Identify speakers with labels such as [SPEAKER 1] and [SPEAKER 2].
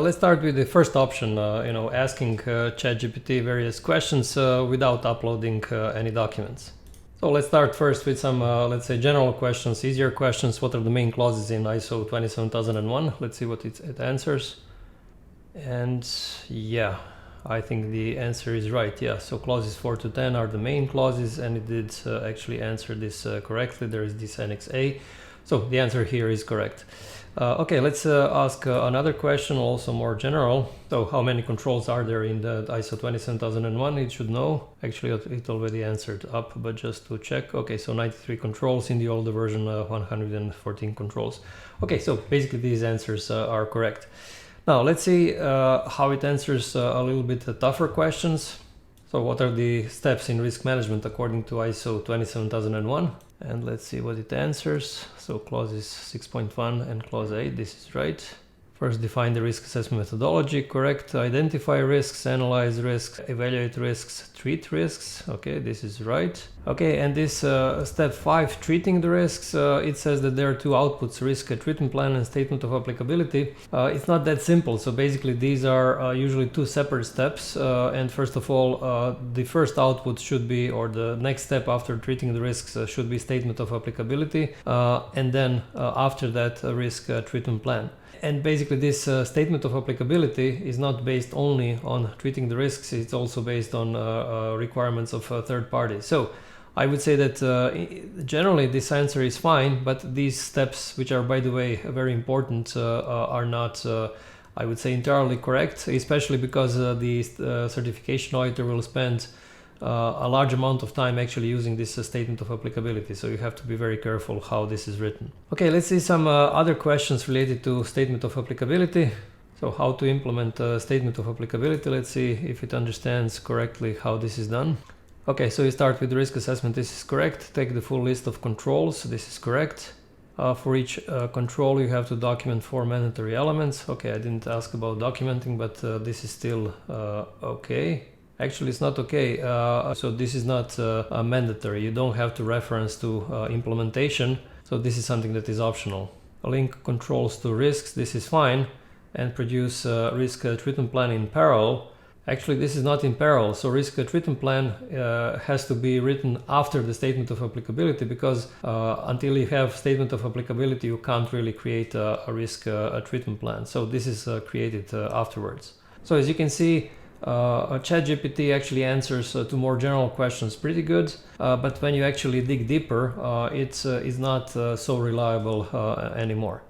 [SPEAKER 1] Let's start with the first option, asking ChatGPT various questions without uploading any documents. So let's start first with some, let's say, general questions, easier questions. What are the main clauses in ISO 27001? Let's see what it answers. And yeah, I think the answer is right. Yeah, so clauses 4 to 10 are the main clauses, and it did actually answer this correctly. There is this Annex A. So the answer here is correct. Okay, let's ask another question, also more general. So how many controls are there in the ISO 27001? It should know. Actually, it already answered up, but just to check. Okay, so 93 controls. In the older version, 114 controls. Okay, so basically these answers are correct. Now let's see how it answers a little bit tougher questions. So what are the steps in risk management according to ISO 27001? And let's see what it answers. So clauses 6.1 and clause 8, this is right. First, define the risk assessment methodology, correct. Identify risks, analyze risks, evaluate risks, treat risks. Okay, this is right. Okay, and this step 5, treating the risks, it says that there are two outputs, risk treatment plan and statement of applicability. It's not that simple. So basically these are usually two separate steps. And first of all, the first output should be, or the next step after treating the risks should be statement of applicability. And then after that, a risk treatment plan. And basically this statement of applicability is not based only on treating the risks, it's also based on requirements of third parties. So I would say that generally this answer is fine, but these steps, which are, by the way, very important, are not, I would say, entirely correct, especially because the certification auditor will spend a large amount of time actually using this statement of applicability. So you have to be very careful how this is written. Okay, let's see some other questions related to statement of applicability. So how to implement a statement of applicability. Let's see if it understands correctly how this is done. Okay, so you start with risk assessment. This is correct. Take the full list of controls. This is correct. For each control, you have to document 4 mandatory elements. Okay, I didn't ask about documenting, but this is still okay. Actually, it's not okay. So this is not mandatory. You don't have to reference to implementation. So this is something that is optional. Link controls to risks. This is fine. And produce risk treatment plan in parallel. Actually, this is not in parallel. So risk treatment plan has to be written after the statement of applicability, because until you have statement of applicability, you can't really create a risk treatment plan. So this is created afterwards. So as you can see, ChatGPT actually answers to more general questions pretty good, but when you actually dig deeper, it is not so reliable anymore.